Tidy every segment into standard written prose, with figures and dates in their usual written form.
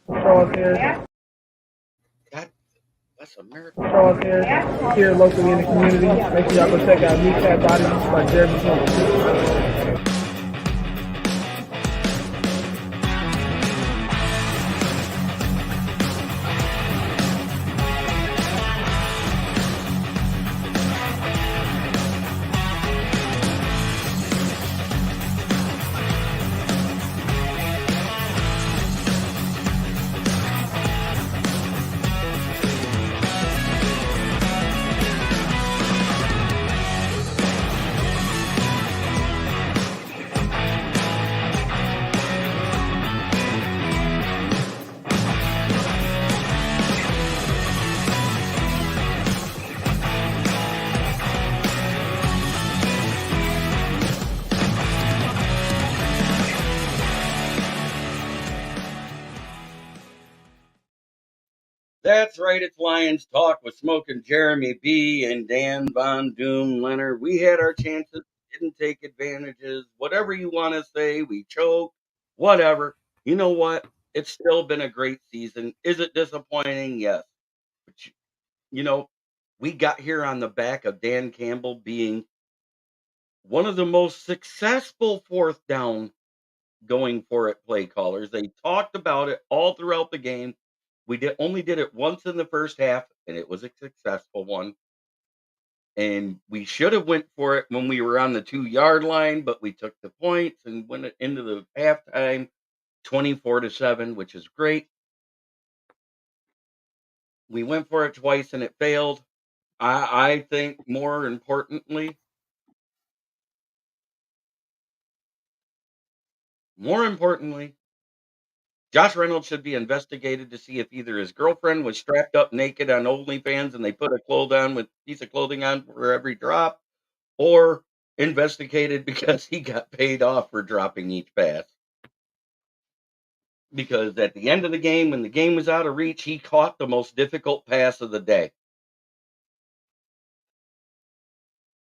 Charles here. God, that's America. Charles here locally in the community. Make sure y'all go check out Meat Cat Body by Jeremy Smokin. That's right, it's Lions Talk with Smokin, Jeremy B, and Dan Von Doom Leonard. We had our chances, didn't take advantages, whatever you want to say, we choked, whatever. You know what? It's still been a great season. Is it disappointing? Yes. But you know, we got here on the back of Dan Campbell being one of the most successful fourth down going for it play callers. They talked about it all throughout the game. We only did it once in the first half, and it was a successful one. And we should have went for it when we were on the 2-yard line, but we took the points and went into the halftime 24-7, which is great. We went for it twice and it failed. I think more importantly, Josh Reynolds should be investigated to see if either his girlfriend was strapped up naked on OnlyFans and they put a piece of clothing on for every drop, or investigated because he got paid off for dropping each pass. Because at the end of the game, when the game was out of reach, he caught the most difficult pass of the day.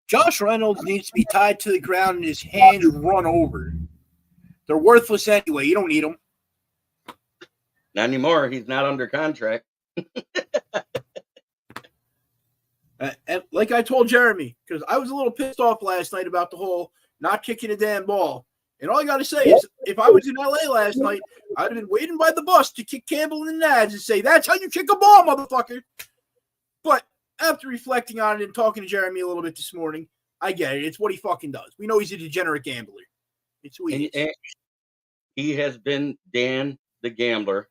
Josh Reynolds needs to be tied to the ground and his hands run over. They're worthless anyway. You don't need them. Not anymore. He's not under contract. And like I told Jeremy, because I was a little pissed off last night about the whole not kicking a damn ball. And all I got to say is, if I was in LA last night, I'd have been waiting by the bus to kick Campbell in the nads and say, that's how you kick a ball, motherfucker. But after reflecting on it and talking to Jeremy a little bit this morning, I get it. It's what he fucking does. We know he's a degenerate gambler. It's who he is. And he has been Dan the Gambler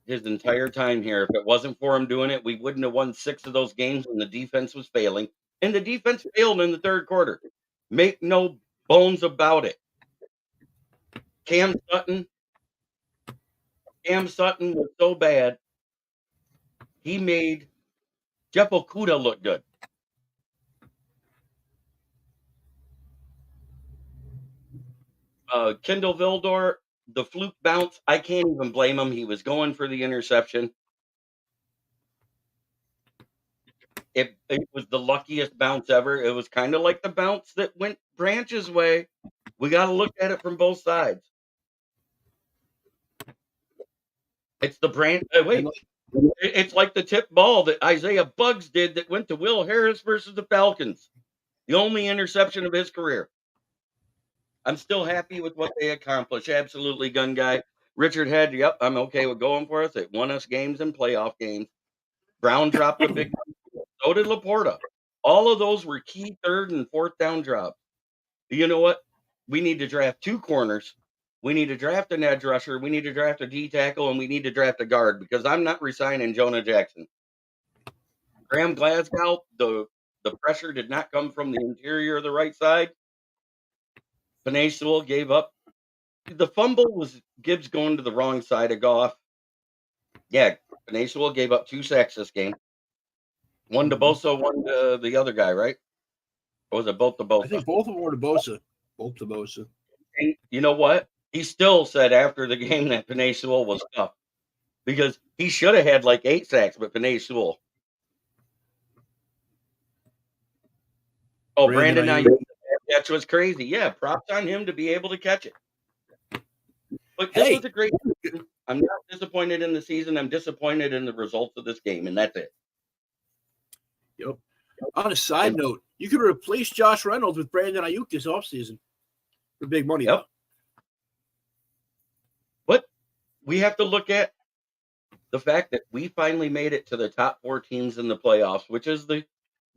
his entire time here. If it wasn't for him doing it, we wouldn't have won 6 of those games when the defense was failing. And the defense failed in the third quarter. Make no bones about it. Cam Sutton was so bad, he made Jeff Okudah look good. Kendall Vildor, the fluke bounce, I can't even blame him. He was going for the interception. It was the luckiest bounce ever. It was kind of like the bounce that went Branch's way. We got to look at it from both sides. It's the Branch. It's like the tip ball that Isaiah Buggs did that went to Will Harris versus the Falcons. The only interception of his career. I'm still happy with what they accomplished. Absolutely, gun guy. Richard Head, yep, I'm okay with going for us. It won us games and playoff games. Brown dropped a big one. So did Laporta. All of those were key third and fourth down drops. You know what? We need to draft 2 corners. We need to draft an edge rusher. We need to draft a D tackle, and we need to draft a guard because I'm not resigning Jonah Jackson. Graham Glasgow, the pressure did not come from the interior of the right side. Penei Sewell gave up. The fumble was Gibbs going to the wrong side of Goff. Yeah, Penei Sewell gave up 2 sacks this game. One to Bosa, one to the other guy, right? Or was it both to Bosa? I think both of them were to Bosa. Both to Bosa. And you know what? He still said after the game that Penei Sewell was tough because he should have had like 8 sacks, but Penei Sewell. Oh, Brandon Ayuk. That's what's crazy. Yeah, props on him to be able to catch it. But this was a great season. I'm not disappointed in the season. I'm disappointed in the results of this game, and that's it. Yep. On a side note, you could replace Josh Reynolds with Brandon Ayuk this offseason for big money. Yep. But we have to look at the fact that we finally made it to the top 4 teams in the playoffs, which is the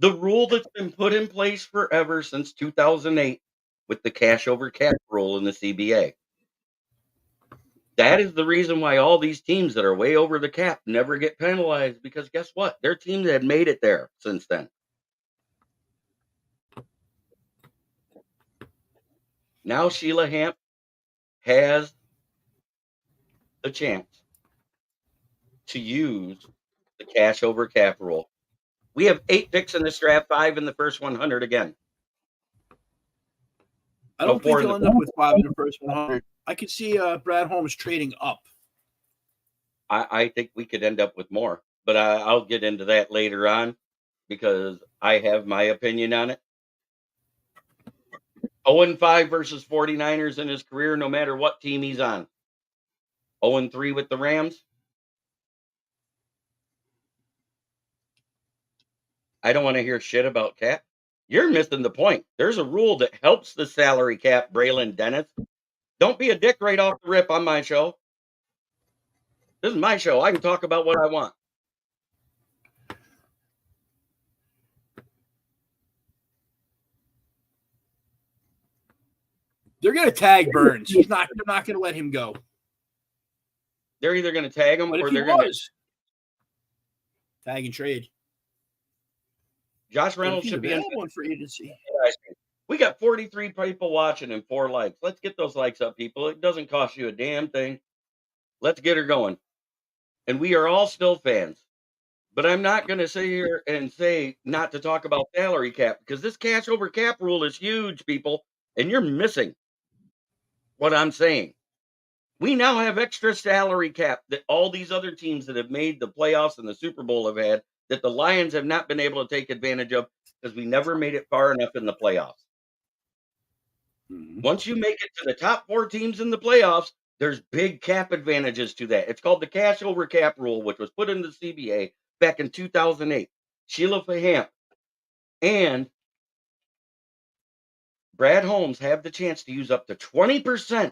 rule that's been put in place forever since 2008 with the cash over cap rule in the CBA. That is the reason why all these teams that are way over the cap never get penalized, because guess what? Their teams had made it there since then. Now Sheila Hamp has the chance to use the cash over cap rule. We have 8 picks in this draft, 5 in the first 100 again. I don't think he'll end up with 5 in the first 100. I could see Brad Holmes trading up. I think we could end up with more, but I'll get into that later on because I have my opinion on it. 0-5 versus 49ers in his career, no matter what team he's on. 0-3 with the Rams. I don't want to hear shit about cap. You're missing the point. There's a rule that helps the salary cap, Braylon Dennis. Don't be a dick right off the rip on my show. This is my show. I can talk about what I want. They're going to tag Burns. They're not going to let him go. They're either going to tag him or they're going to tag and trade. Josh Reynolds should be in one for agency. We got 43 people watching and 4 likes. Let's get those likes up, people. It doesn't cost you a damn thing. Let's get her going. And we are all still fans. But I'm not going to sit here and say not to talk about salary cap, because this cash over cap rule is huge, people. And you're missing what I'm saying. We now have extra salary cap that all these other teams that have made the playoffs and the Super Bowl have had, that the Lions have not been able to take advantage of because we never made it far enough in the playoffs. Once you make it to the top 4 teams in the playoffs, there's big cap advantages to that. It's called the cash over cap rule, which was put in the CBA back in 2008. Sheila Hamp and Brad Holmes have the chance to use up to 20%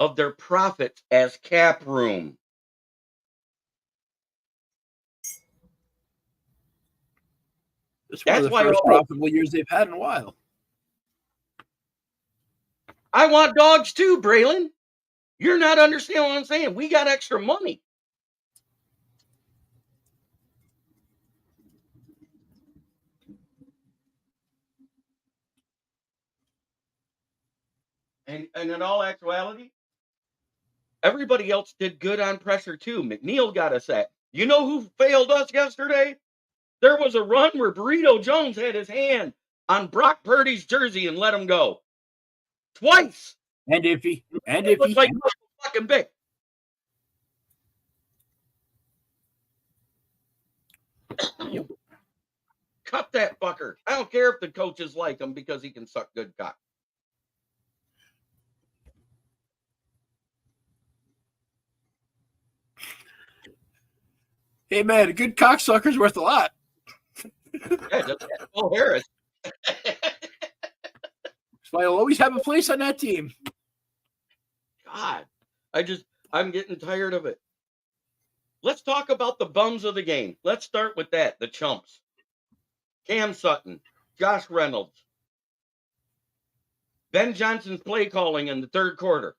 of their profits as cap room. That's one of the first profitable years they've had in a while. I want dogs too, Braylon. You're not understanding what I'm saying. We got extra money. And in all actuality, everybody else did good on pressure too. McNeil got a sack. You know who failed us yesterday? There was a run where Burrito Jones had his hand on Brock Purdy's jersey and let him go. Twice. And if he like fucking big. Cut that fucker. I don't care if the coaches like him because he can suck good cock. Hey man, a good cocksucker's worth a lot. Yeah, just Will Harris. So I'll always have a place on that team. God, I'm getting tired of it. Let's talk about the bums of the game. Let's start with that, the chumps. Cam Sutton, Josh Reynolds, Ben Johnson's play calling in the third quarter.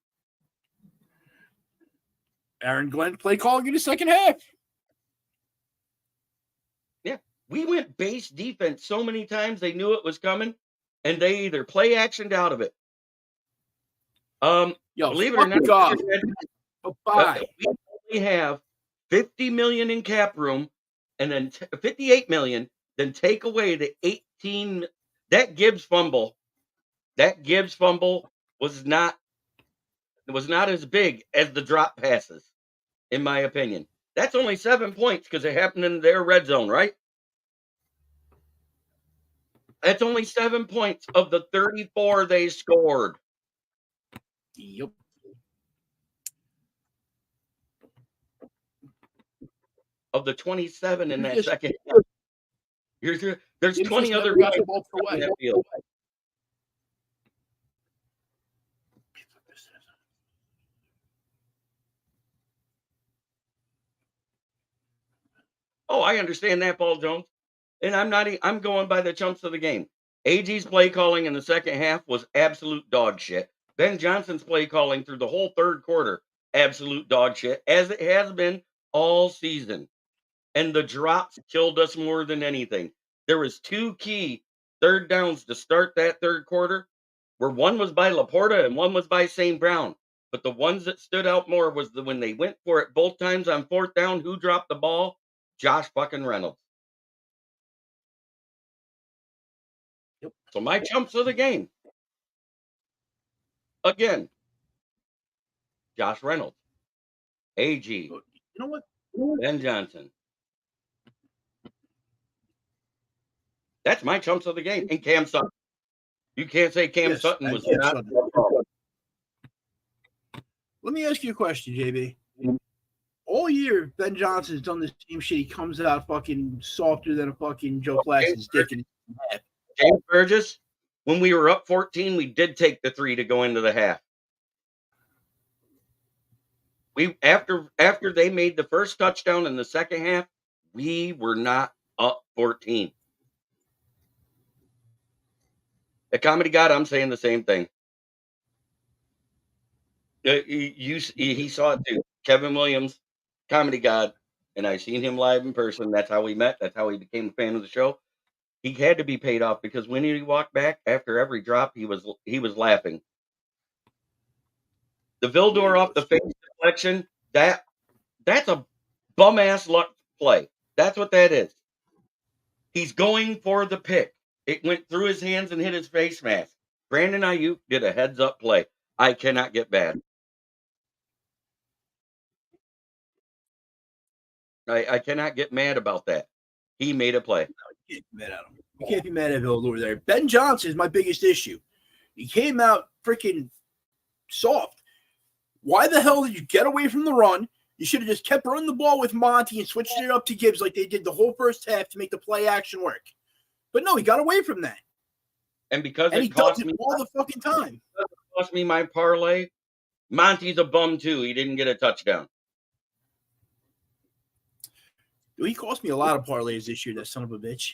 Aaron Glenn play calling in the second half. Yeah, we went base defense so many times they knew it was coming, and they either play actioned out of it. Believe it or not, we only have $50 million in cap room, and then $58 million. Then take away the 18. That Gibbs fumble was not as big as the drop passes, in my opinion. That's only 7 points because it happened in their red zone, right? That's only 7 points of the 34 they scored. Yep. of the 27 in that Yes. second half. There's Gibbs 20 just other never got guys the ball on away. that field. Oh, I understand that, Paul Jones. And I'm going by the chumps of the game. AG's play calling in the second half was absolute dog shit. Ben Johnson's play calling through the whole third quarter, absolute dog shit, as it has been all season. And the drops killed us more than anything. There was 2 key third downs to start that third quarter, where one was by Laporta and one was by St. Brown. But the ones that stood out more was when they went for it both times on fourth down. Who dropped the ball? Josh fucking Reynolds. Yep. So my chumps of the game, again, Josh Reynolds, AG, You know what? Ben Johnson. That's my chumps of the game. And Cam Sutton. You can't say Cam Yes, Sutton and was Cam not. Sutton. Let me ask you a question, JB. All year, Ben Johnson's done the same shit. He comes out fucking softer than a fucking Joe Claxton's dick. James Burgess, when we were up 14, we did take the 3 to go into the half. We after they made the first touchdown in the second half, we were not up 14. At Comedy God, I'm saying the same thing. He saw it too. Kevin Williams, Comedy God, and I seen him live in person. That's how we met. That's how he became a fan of the show. He had to be paid off because when he walked back after every drop, he was laughing. The Vildor off the face deflection, that's a bum ass luck play. That's what that is. He's going for the pick. It went through his hands and hit his face mask. Brandon Ayuk did a heads up play. I cannot get mad. I cannot get mad about that. He made a play. You can't be mad at him. You can't be mad at Vildor there. Ben Johnson is my biggest issue. He came out freaking soft. Why the hell did you get away from the run? You should have just kept running the ball with Monty and switched it up to Gibbs like they did the whole first half to make the play action work. But no, he got away from that. And because he it cost does it me all the fucking time. Cost me my parlay, Monty's a bum too. He didn't get a touchdown. Dude, he cost me a lot of parlays this year, that son of a bitch.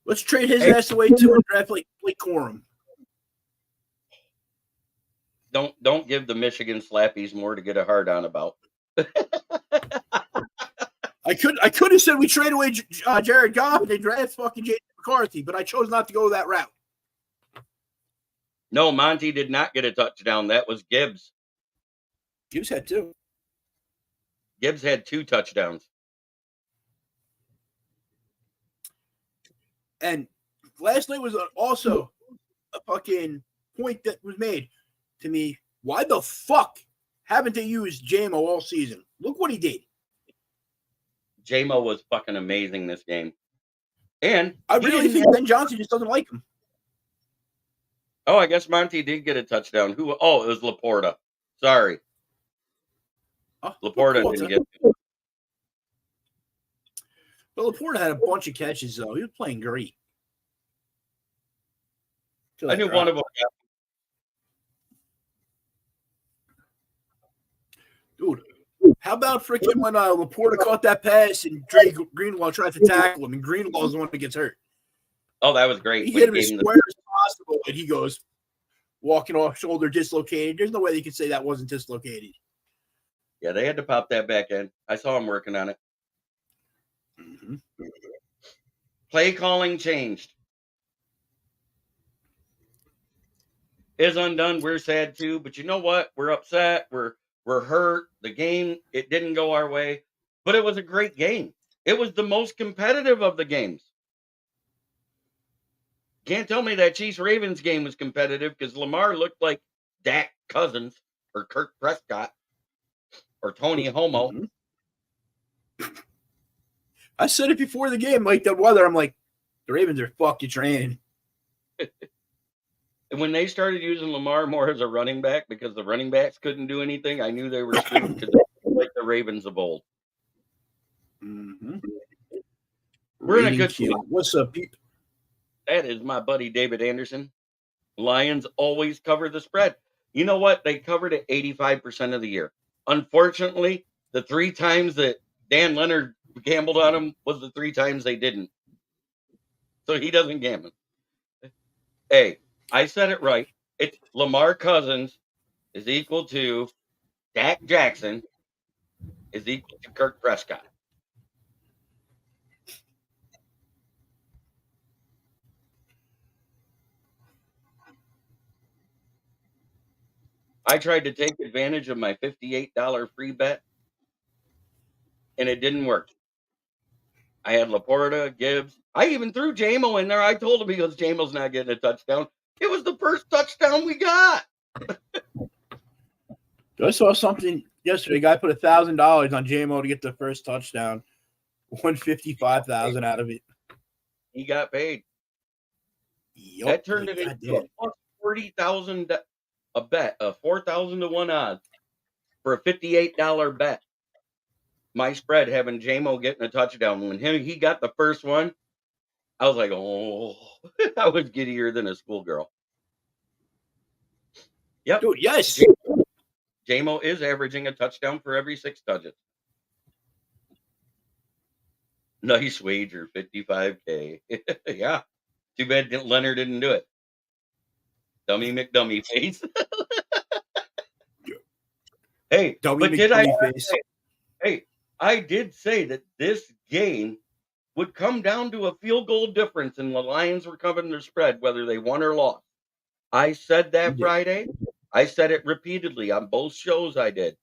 Let's trade his ass away too and draft like Corum. Don't give the Michigan slappies more to get a hard on about. I could have said we trade away Jared Goff and they draft fucking J.J. McCarthy, but I chose not to go that route. No, Monty did not get a touchdown. That was Gibbs. Gibbs had 2. Gibbs had 2 touchdowns. And last night was also a fucking point that was made to me. Why the fuck haven't they used JMO all season? Look what he did. JMO was fucking amazing this game. And I really think Ben Johnson just doesn't like him. Oh, I guess Monty did get a touchdown. Who? Oh, it was Laporta. Sorry. Laporta didn't get it. But Laporta had a bunch of catches, though. He was playing great. I knew one of them. Dude, how about freaking when Laporta caught that pass and Dre Greenlaw tried to tackle him, and Greenlaw is the one that gets hurt? Oh, that was great. He hit him as square as possible, and he goes walking off shoulder dislocated. There's no way they could say that wasn't dislocated. Yeah, they had to pop that back in. I saw him working on it. Mm-hmm. Play calling changed. Is undone. We're sad too, but you know what? We're upset. We're hurt. The game, it didn't go our way, but it was a great game. It was the most competitive of the games. Can't tell me that Chiefs-Ravens game was competitive because Lamar looked like Dak Cousins or Kirk Prescott or Tony Homo. Mm-hmm. I said it before the game, like the weather. I'm like, the Ravens are fucking training. when they started using Lamar more as a running back because the running backs couldn't do anything, I knew they were screwed because they were like the Ravens of old. Mm-hmm. We're in a good spot. What's up, Pete? That is my buddy David Anderson. Lions always cover the spread. You know what? They covered it 85% of the year. Unfortunately, the 3 times that Dan Leonard gambled on them was the 3 times they didn't. So he doesn't gamble. Hey, I said it right. It's Lamar Cousins is equal to Dak Jackson is equal to Kirk Prescott. I tried to take advantage of my $58 free bet, and it didn't work. I had Laporta, Gibbs. I even threw JMO in there. I told him he goes, JMO's not getting a touchdown. It was the first touchdown we got. I saw something yesterday. A guy put $1,000 on JMO to get the first touchdown. Won $55,000 out of it. He got paid. Yep, that turned it into a plus 40,000 a bet, a 4,000 to 1 odds for a $58 bet. My spread having JMO getting a touchdown. When he got the first one, I was like, oh, I was giddier than a schoolgirl. Yep. Dude, yes. JMO is averaging a touchdown for every 6 touches. Nice wager, 55K. Yeah. Too bad Leonard didn't do it. Dummy McDummy face. Hey, Dummy but did I face. Hey, I did say that this game would come down to a field goal difference and the Lions were covering their spread, whether they won or lost. I said that Friday. I said it repeatedly on both shows I did.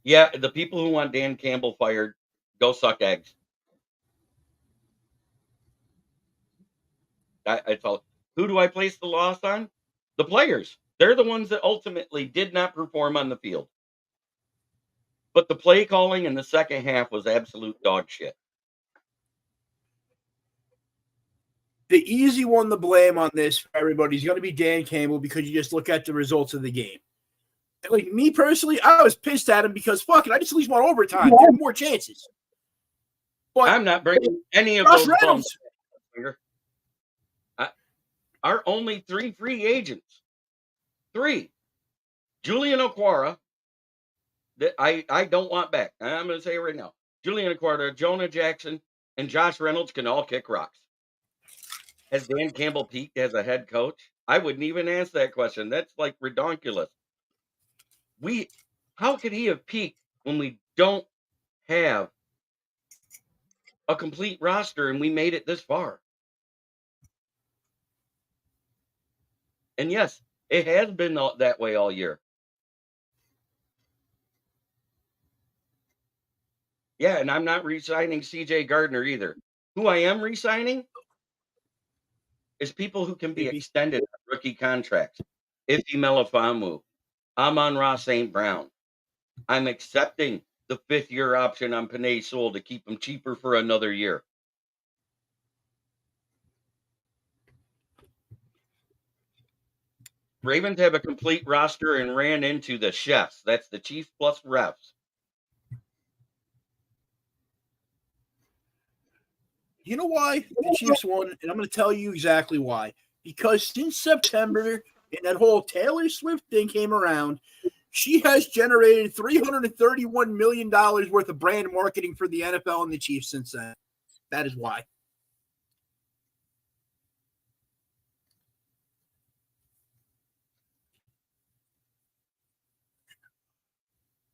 Yeah, the people who want Dan Campbell fired, go suck eggs. Who do I place the loss on? The players. They're the ones that ultimately did not perform on the field. But the play calling in the second half was absolute dog shit. The easy one to blame on this for everybody is going to be Dan Campbell because you just look at the results of the game. Like me personally, I was pissed at him because fucking I just at least want overtime. Give him more chances. But I'm not bringing any of those bumps. Our only 3 free agents. 3. Julian Okwara, that I don't want back. I'm going to say it right now. Julian Okwara, Jonah Jackson, and Josh Reynolds can all kick rocks. Has Dan Campbell peaked as a head coach? I wouldn't even ask that question. That's like redonkulous. How could he have peaked when we don't have a complete roster and we made it this far? And yes, it has been that way all year. Yeah, and I'm not re-signing CJ Gardner either. Who I am re-signing is people who can be extended on rookie contracts. Iffy Melifamu, Amon-Ra St. Brown. I'm accepting the 5th-year option on Penei Sewell to keep him cheaper for another year. Ravens have a complete roster and ran into the chefs. That's the chief plus refs. You know why the Chiefs won? And I'm going to tell you exactly why. Because since September and that whole Taylor Swift thing came around, she has generated $331 million worth of brand marketing for the NFL and the Chiefs since then. That is why.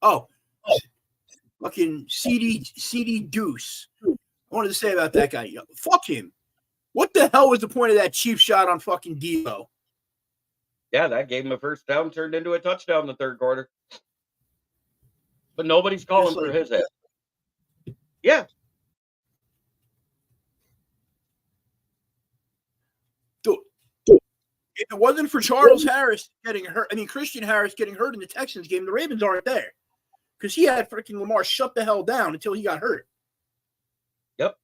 Oh, fucking CD Deuce. I wanted to say about that guy. Fuck him. What the hell was the point of that cheap shot on fucking Debo? Yeah, that gave him a first down, turned into a touchdown in the 3rd quarter. But nobody's calling for his head. Yeah. Dude, if it wasn't for Charles Harris getting hurt, Christian Harris getting hurt in the Texans game, the Ravens aren't there. Because he had freaking Lamar shut the hell down until he got hurt. Yep.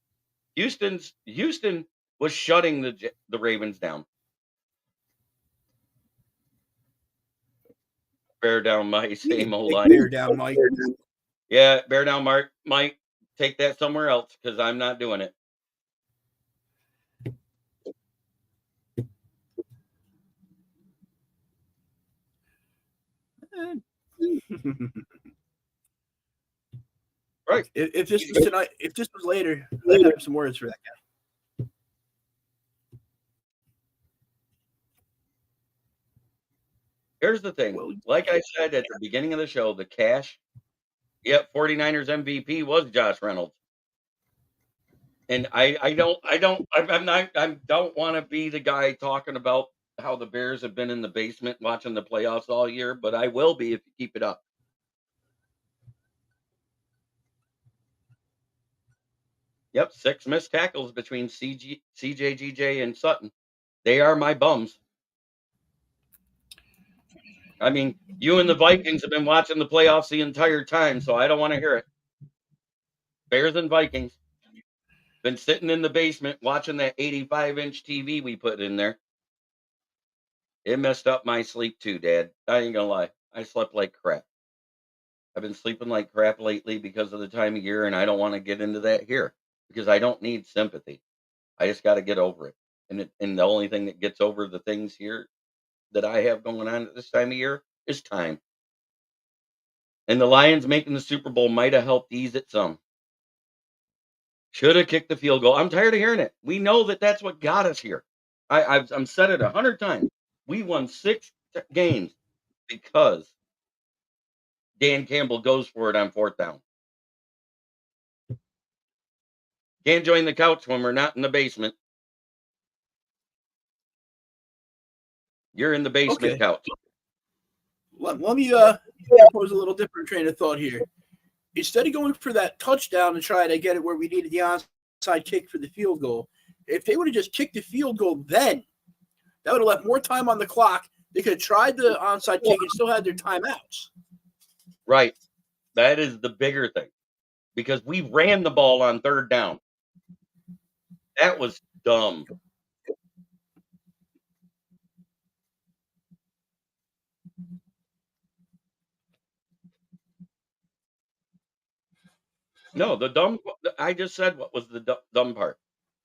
Houston was shutting the Ravens down. Bear down, Mike. Same old line. Bear down, Mike. Yeah, bear down, Mark. Mike, take that somewhere else because I'm not doing it. Right. If this was tonight, if this was later, I'd have some words for that guy. Here's the thing. Like I said at the beginning of the show, the cash. Yep, 49ers MVP was Josh Reynolds. And I don't want to be the guy talking about how the Bears have been in the basement watching the playoffs all year, but I will be if you keep it up. Yep, 6 missed tackles between CJ, GJ, and Sutton. They are my bums. I mean, you and the Vikings have been watching the playoffs the entire time, so I don't want to hear it. Bears and Vikings. Been sitting in the basement watching that 85-inch TV we put in there. It messed up my sleep too, Dad. I ain't gonna lie. I slept like crap. I've been sleeping like crap lately because of the time of year, and I don't want to get into that here because I don't need sympathy. I just got to get over it. And the only thing that gets over the things here that I have going on at this time of year is time. And the Lions making the Super Bowl might have helped ease it some. Should have kicked the field goal. I'm tired of hearing it. We know that that's what got us here. I'm said it 100 times. We won 6 games because Dan Campbell goes for it on 4th down. Can't join the couch when we're not in the basement. You're in the basement couch. Let me pose a little different train of thought here. Instead of going for that touchdown and try to get it where we needed the onside kick for the field goal, if they would have just kicked the field goal then, that would have left more time on the clock. They could have tried the onside kick and still had their timeouts. Right. That is the bigger thing. Because we ran the ball on 3rd down. That was dumb. No, I just said what was the dumb part.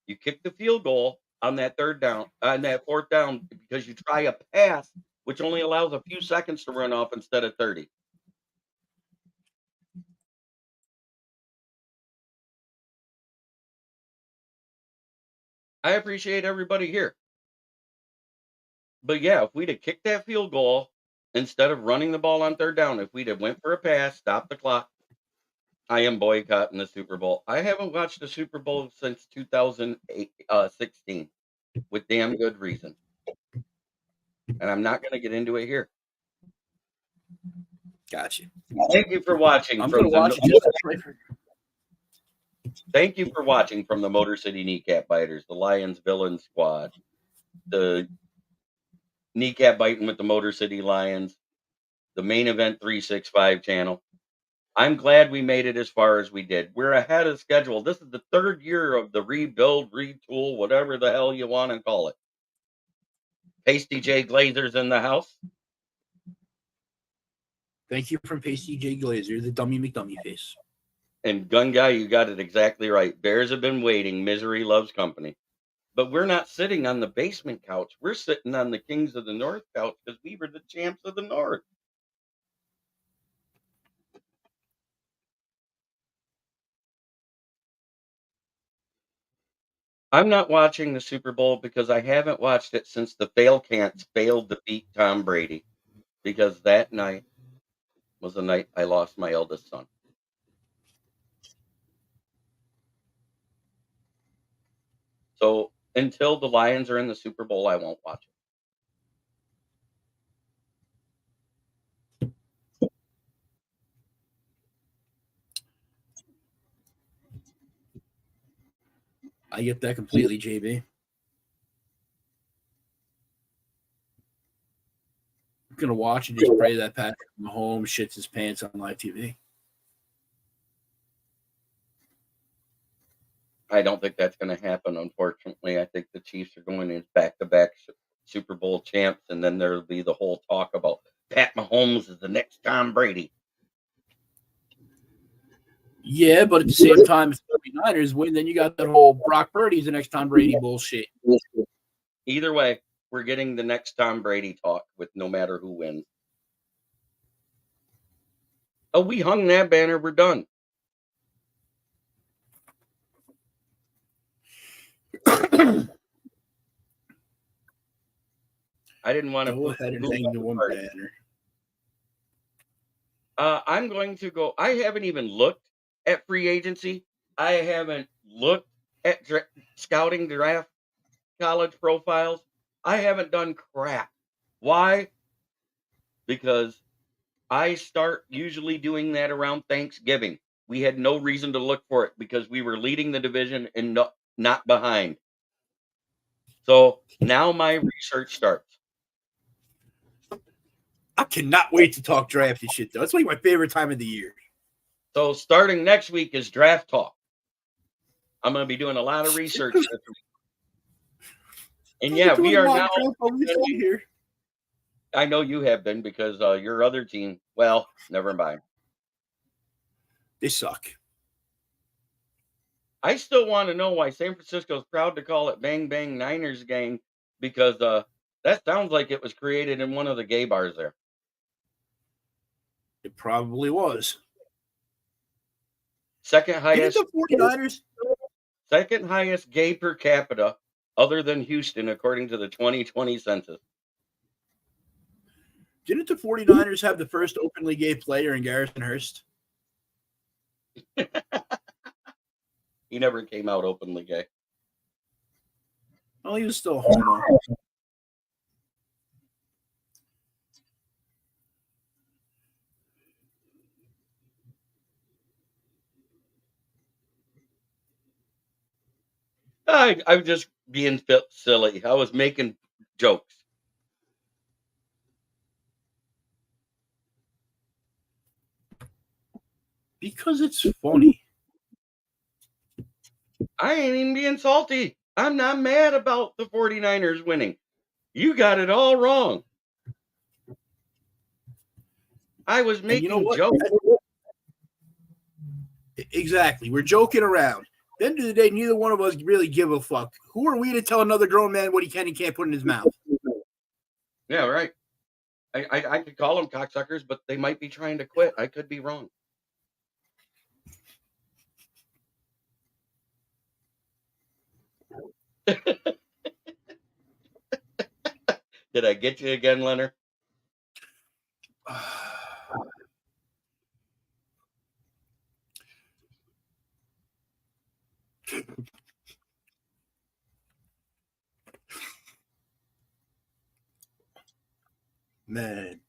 You kick the field goal on that 3rd down, on that 4th down, because you try a pass, which only allows a few seconds to run off instead of 30. I appreciate everybody here. But yeah, if we'd have kicked that field goal instead of running the ball on 3rd down, if we'd have went for a pass, stopped the clock, I am boycotting the Super Bowl. I haven't watched the Super Bowl since 2016 with damn good reason. And I'm not going to get into it here. Gotcha. Thank you for watching. Thank you for watching from the Motor City Kneecap Biters, the Lions Villain Squad, the Kneecap Biting with the Motor City Lions, the Main Event 365 channel. I'm glad we made it as far as we did. We're ahead of schedule. This is the 3rd year of the rebuild, retool, whatever the hell you want to call it. Pasty J Glazer's in the house. Thank you from Pasty J Glazer, the dummy McDummy face. And Gun Guy, you got it exactly right. Bears have been waiting. Misery loves company. But we're not sitting on the basement couch. We're sitting on the Kings of the North couch because we were the champs of the North. I'm not watching the Super Bowl because I haven't watched it since the Fail Cants failed to beat Tom Brady. Because that night was the night I lost my eldest son. So until the Lions are in the Super Bowl, I won't watch it. I get that completely, JB. I'm going to watch and just pray that Patrick Mahomes shits his pants on live TV. I don't think that's going to happen, unfortunately. I think the Chiefs are going in back-to-back Super Bowl champs, and then there'll be the whole talk about Pat Mahomes Mahomes is the next Tom Brady. Yeah, but at the same time, if the 49ers win, then you got that whole Brock Purdy's the next Tom Brady bullshit. Either way, we're getting the next Tom Brady talk with no matter who wins. Oh, we hung that banner. We're done. I didn't want to Go ahead and hang the one banner. I'm going to go. I haven't even looked at free agency. I haven't looked at scouting draft college profiles. I haven't done crap. Why? Because I start usually doing that around Thanksgiving. We had no reason to look for it because we were leading the division and not behind. So now my research starts. I cannot wait to talk drafty shit, though. It's like my favorite time of the year. So starting next week is draft talk. I'm going to be doing a lot of research this week. And yeah, we are now. Here. I know you have been because your other team, well, never mind. They suck. I still want to know why San Francisco is proud to call it Bang Bang Niners Gang because that sounds like it was created in one of the gay bars there. It probably was. Second highest. Didn't the 49ers? Second highest gay per capita other than Houston, according to the 2020 census. Didn't the 49ers have the first openly gay player in Garrison Hurst? He never came out openly gay. Well, he was still a homo. I'm just being silly. I was making jokes. Because it's funny. I ain't even being salty. I'm not mad about the 49ers winning. You got it all wrong. I was making jokes. Exactly. We're joking around. At the end of the day, neither one of us really give a fuck. Who are we to tell another grown man what he can and can't put in his mouth? Yeah, right. I could call them cocksuckers, but they might be trying to quit. I could be wrong. Did I get you again, Lener? Man.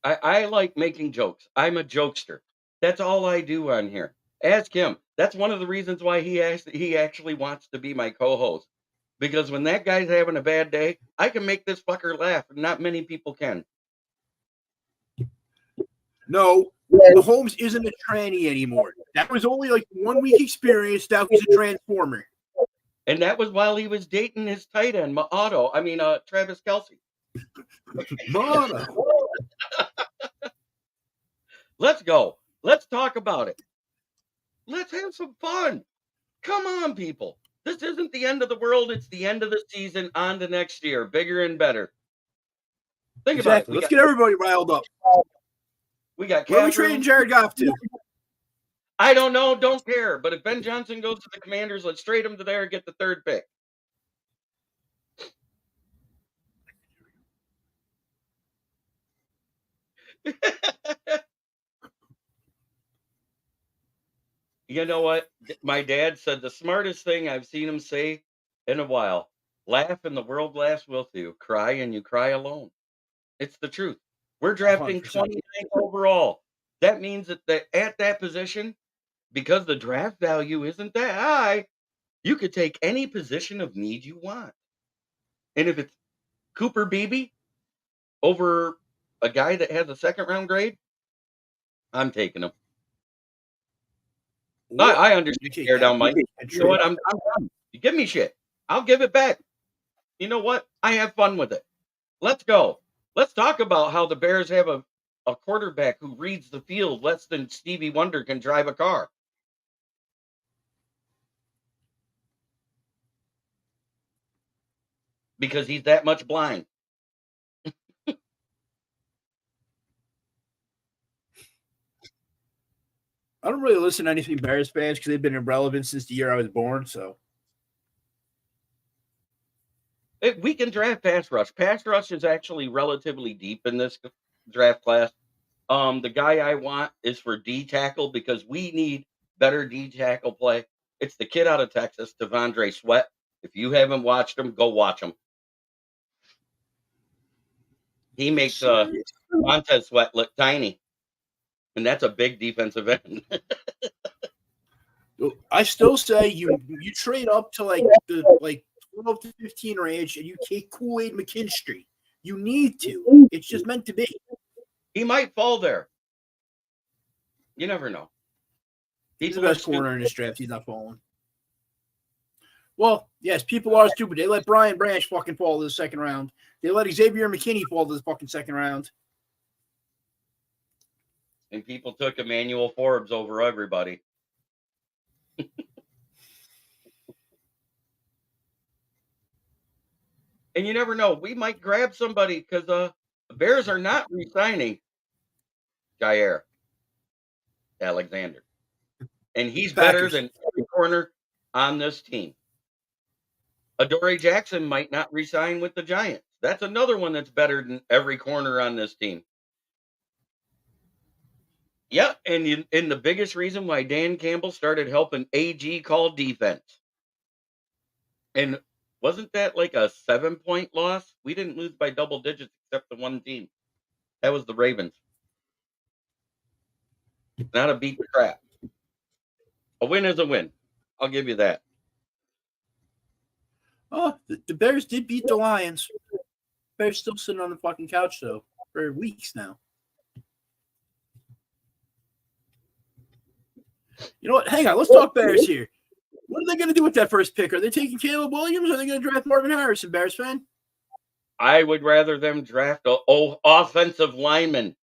I like making jokes. I'm a jokester. That's all I do on here. Ask him. That's one of the reasons why he actually wants to be my co-host. Because when that guy's having a bad day, I can make this fucker laugh. Not many people can. No, Mahomes isn't a tranny anymore. That was only like 1 week experience. Now he's a transformer. And that was while he was dating his tight end, Travis Kelce. Let's go. Let's talk about it. Let's have some fun. Come on, people. This isn't the end of the world. It's the end of the season. On to next year. Bigger and better. Think about it. Let's get everybody riled up. We got where are we trading Jared Goff to? I don't know. Don't care. But if Ben Johnson goes to the Commanders, let's trade him to there and get the third pick. You know what? My dad said the smartest thing I've seen him say in a while. Laugh and the world laughs with you. Cry and you cry alone. It's the truth. We're drafting 29th overall. That means that at that position, because the draft value isn't that high, you could take any position of need you want. And if it's Cooper Beebe over a guy that has a second round grade, I'm taking him. I understand tear down Mike. You know what? I'm done. You give me shit. I'll give it back. You know what? I have fun with it. Let's go. Let's talk about how the Bears have a quarterback who reads the field less than Stevie Wonder can drive a car. Because he's that much blind. I don't really listen to anything Bears fans because they've been irrelevant since the year I was born. So We can draft pass rush. Pass rush is actually relatively deep in this draft class. The guy I want is for D tackle because we need better D tackle play. It's the kid out of Texas, Devondre Sweat. If you haven't watched him, go watch him. He makes Montez Sweat look tiny, and that's a big defensive end. I still say you trade up to like the 12 to 15 range and you take Kool-Aid McKinstry. You need to. It's just meant to be. He might fall there. You never know. He's the best corner in this draft. He's not falling. Well, yes, people are stupid. They let Brian Branch fucking fall to the second round. They let Xavier McKinney fall to the fucking second round. And people took Emmanuel Forbes over everybody. And you never know. We might grab somebody because the Bears are not re-signing Jair Alexander. And he's better than every corner on this team. Adoree Jackson might not re-sign with the Giants. That's another one that's better than every corner on this team. Yeah, and the biggest reason why Dan Campbell started helping AG call defense. And wasn't that like a 7-point loss? We didn't lose by double digits except the one team. That was the Ravens. Not a beat the crap. A win is a win. I'll give you that. Oh, the Bears did beat the Lions. Bears still sitting on the fucking couch, though, for weeks now. You know what? Hang on. Let's talk Bears here. What are they going to do with that first pick? Are they taking Caleb Williams or are they going to draft Marvin Harrison, Bears fan? I would rather them draft an offensive lineman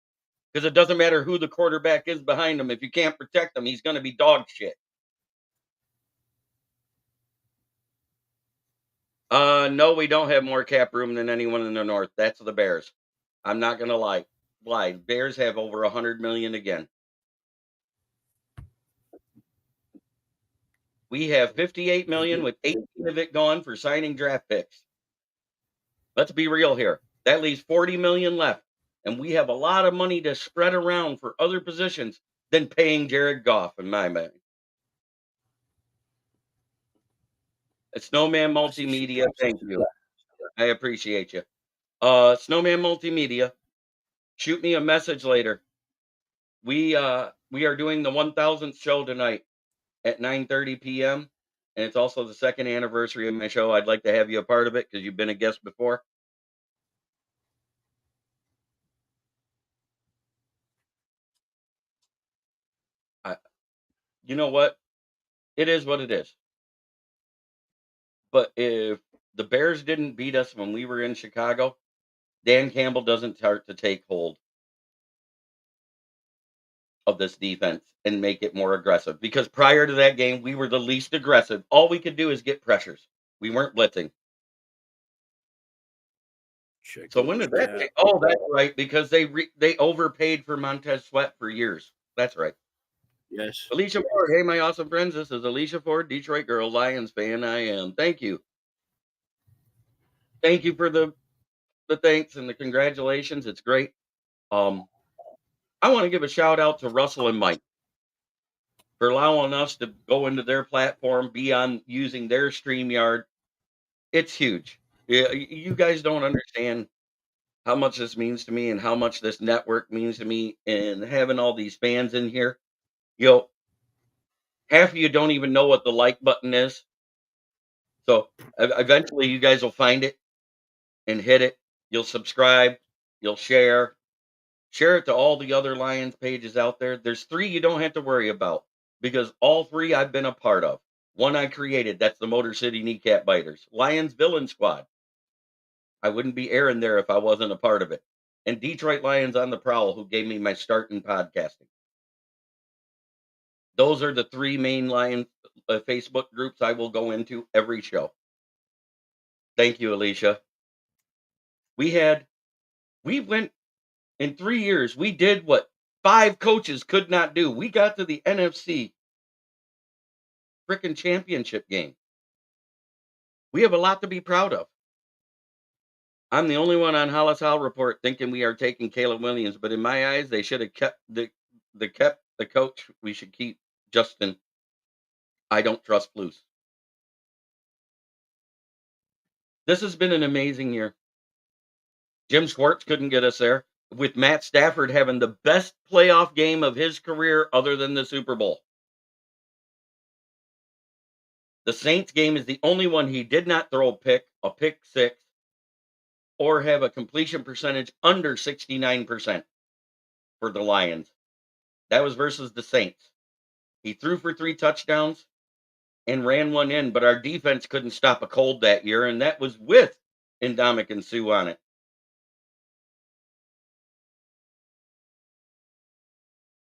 because it doesn't matter who the quarterback is behind him. If you can't protect him, he's going to be dog shit. No, we don't have more cap room than anyone in the North. That's the Bears. I'm not going to lie. Bears have over $100 million again. We have $58 million with 18 of it gone for signing draft picks. Let's be real here. That leaves $40 million left, and we have a lot of money to spread around for other positions than paying Jared Goff, in my mind. Snowman Multimedia, thank you. I appreciate you. Snowman Multimedia, shoot me a message later. We are doing the 1000th show tonight at 9:30 p.m. and it's also the second anniversary of my show. I'd like to have you a part of it because you've been a guest before. You know what? It is what it is. But if the Bears didn't beat us when we were in Chicago, Dan Campbell doesn't start to take hold of this defense and make it more aggressive. Because prior to that game, we were the least aggressive. All we could do is get pressures. We weren't blitzing. So when did that take? Oh, that's right. Because they overpaid for Montez Sweat for years. That's right. Yes. Alicia Ford. Hey, my awesome friends. This is Alicia Ford, Detroit girl, Lions fan. I am. Thank you. Thank you for the thanks and the congratulations. It's great. I want to give a shout out to Russell and Mike for allowing us to go into their platform, be on using their StreamYard. It's huge. Yeah, you guys don't understand how much this means to me and how much this network means to me, and having all these fans in here. Half of you don't even know what the like button is. So eventually you guys will find it and hit it. You'll subscribe. You'll share. Share it to all the other Lions pages out there. There's 3 you don't have to worry about because all 3 I've been a part of. One I created. That's the Motor City Kneecap Biters. Lions Villain Squad. I wouldn't be airing there if I wasn't a part of it. And Detroit Lions on the Prowl, who gave me my start in podcasting. Those are the 3 main Lions Facebook groups I will go into every show. Thank you, Alicia. We went in 3 years. We did what 5 coaches could not do. We got to the NFC freaking championship game. We have a lot to be proud of. I'm the only one on Hollis Howell Report thinking we are taking Caleb Williams, but in my eyes, they should have kept the coach. We should keep Justin. I don't trust Blues. This has been an amazing year. Jim Schwartz couldn't get us there, with Matt Stafford having the best playoff game of his career other than the Super Bowl. The Saints game is the only one he did not throw a pick six, or have a completion percentage under 69% for the Lions. That was versus the Saints. He threw for 3 touchdowns and ran one in, but our defense couldn't stop a cold that year, and that was with Ndamukong Suh on it.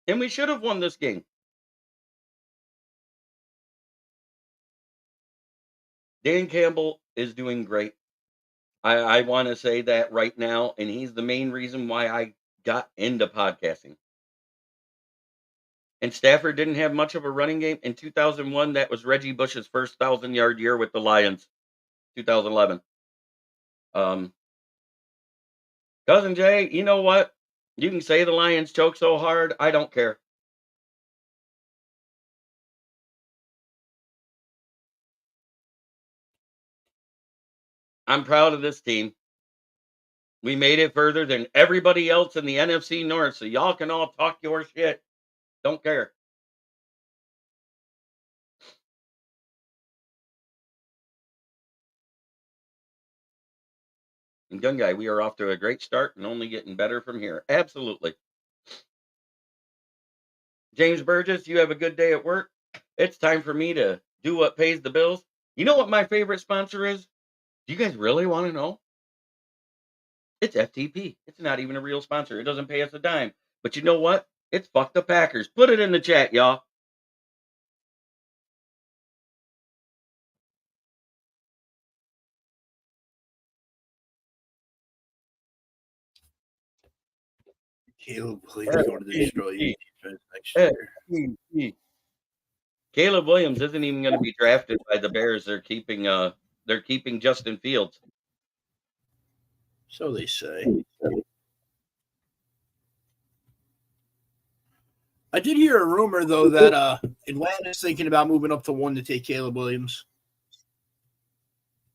And we should have won this game. Dan Campbell is doing great. I want to say that right now, and he's the main reason why I got into podcasting. And Stafford didn't have much of a running game. In 2001, that was Reggie Bush's first 1,000-yard year with the Lions, 2011. Cousin Jay, you know what? You can say the Lions choke so hard, I don't care. I'm proud of this team. We made it further than everybody else in the NFC North, so y'all can all talk your shit. Don't care. And Gun Guy, we are off to a great start and only getting better from here. Absolutely. James Burgess, you have a good day at work. It's time for me to do what pays the bills. You know what my favorite sponsor is? Do you guys really want to know? It's FTP. It's not even a real sponsor. It doesn't pay us a dime. But you know what? It's fuck the Packers. Put it in the chat, y'all. Caleb Williams going to destroy you next year. Caleb Williams isn't even going to be drafted by the Bears. They're keeping Justin Fields. So they say. I did hear a rumor though that Atlanta's thinking about moving up to 1 to take Caleb Williams.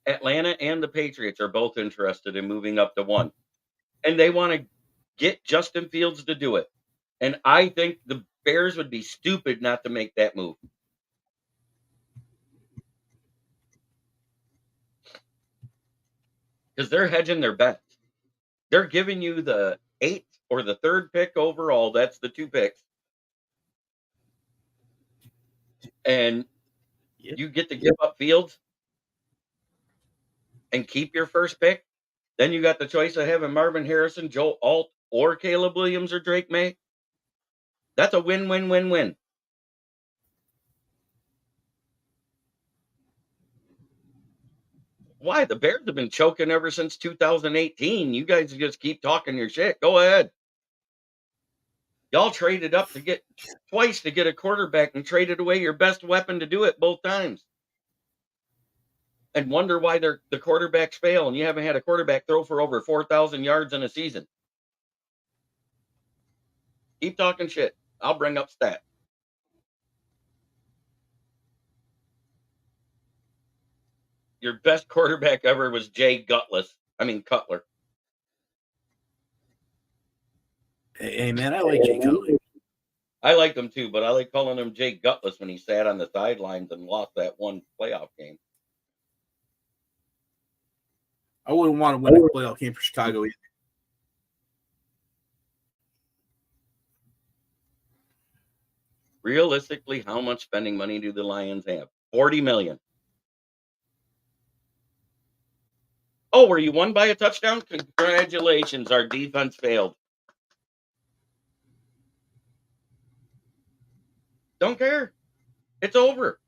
Atlanta and the Patriots are both interested in moving up to 1. And they want to get Justin Fields to do it. And I think the Bears would be stupid not to make that move. Because they're hedging their bets. They're giving you the 8th or the 3rd pick overall. That's the 2 picks. And you get to give up Fields and keep your first pick. Then you got the choice of having Marvin Harrison, Joe Alt, or Caleb Williams or Drake May. That's a win-win-win-win. Why? The Bears have been choking ever since 2018. You guys just keep talking your shit. Go ahead. Y'all traded up to get twice to get a quarterback and traded away your best weapon to do it both times. And wonder why the quarterbacks fail and you haven't had a quarterback throw for over 4,000 yards in a season. Keep talking shit. I'll bring up stats. Your best quarterback ever was Cutler. Hey, man, I like Jay Cutler. I like him too, but I like calling him Jay Gutless when he sat on the sidelines and lost that one playoff game. I wouldn't want to win a playoff game for Chicago either. Realistically, how much spending money do the Lions have? $40 million. Oh, were you won by a touchdown? Congratulations. Our defense failed. Don't care. It's over.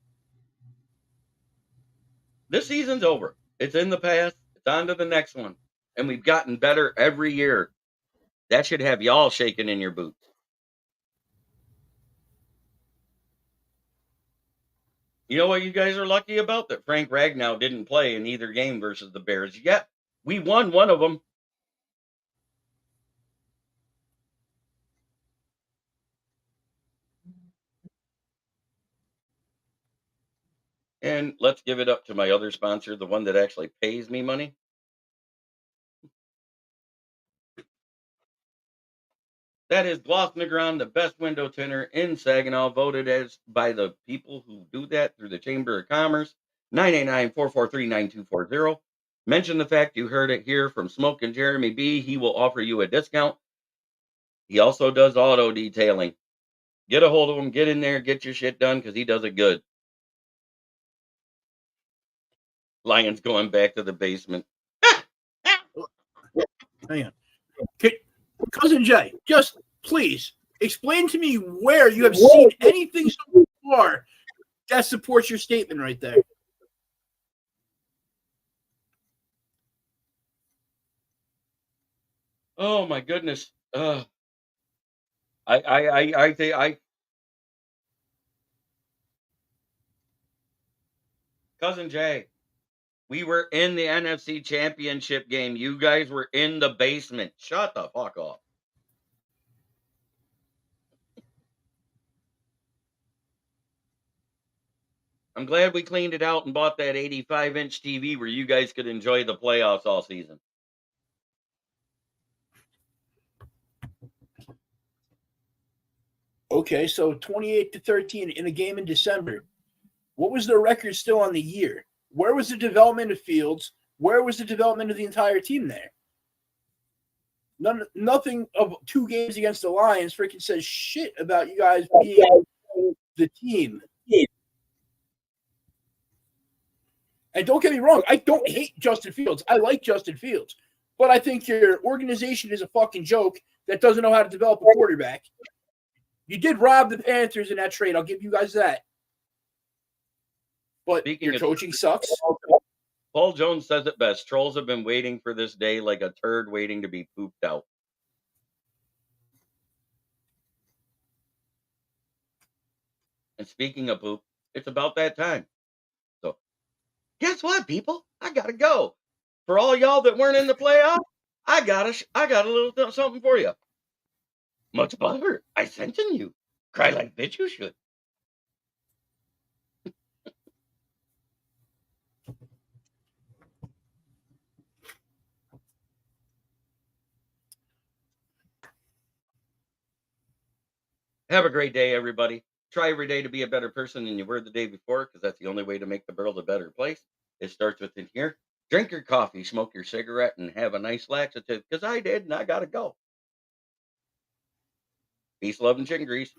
This season's over. It's in the past. It's on to the next one. And we've gotten better every year. That should have y'all shaking in your boots. You know what you guys are lucky about? That Frank Ragnow didn't play in either game versus the Bears. Yet we won one of them. And let's give it up to my other sponsor, the one that actually pays me money. That is Gloss Negron, the best window tinner in Saginaw, voted as by the people who do that through the Chamber of Commerce. 989-443-9240. Mention the fact you heard it here from Smokin Jeremy B. He will offer you a discount. He also does auto detailing. Get a hold of him, get in there, get your shit done, because he does it good. Lion's going back to the basement. Hang on. Cousin Jay, just please explain to me where you have seen anything so far that supports your statement right there. Oh my goodness. I think Cousin Jay, we were in the NFC Championship game. You guys were in the basement. Shut the fuck up. I'm glad we cleaned it out and bought that 85-inch TV where you guys could enjoy the playoffs all season. Okay, so 28-13 in a game in December. What was the record still on the year? Where was the development of Fields? Where was the development of the entire team there? Nothing of 2 games against the Lions freaking says shit about you guys being the team. And don't get me wrong, I don't hate Justin Fields. I like Justin Fields. But I think your organization is a fucking joke that doesn't know how to develop a quarterback. You did rob the Panthers in that trade. I'll give you guys that. But Speaking your coaching sucks. Paul Jones says it best. Trolls have been waiting for this day like a turd waiting to be pooped out. And speaking of poop, it's about that time. So guess what, people? I gotta go. For all y'all that weren't in the playoffs, I got a little something for you. Much butter. I sent in you. Cry like bitch you should. Have a great day, everybody. Try every day to be a better person than you were the day before, because that's the only way to make the world a better place. It starts within here. Drink your coffee, smoke your cigarette, and have a nice laxative, because I did, and I gotta go. Peace, love, and chicken grease.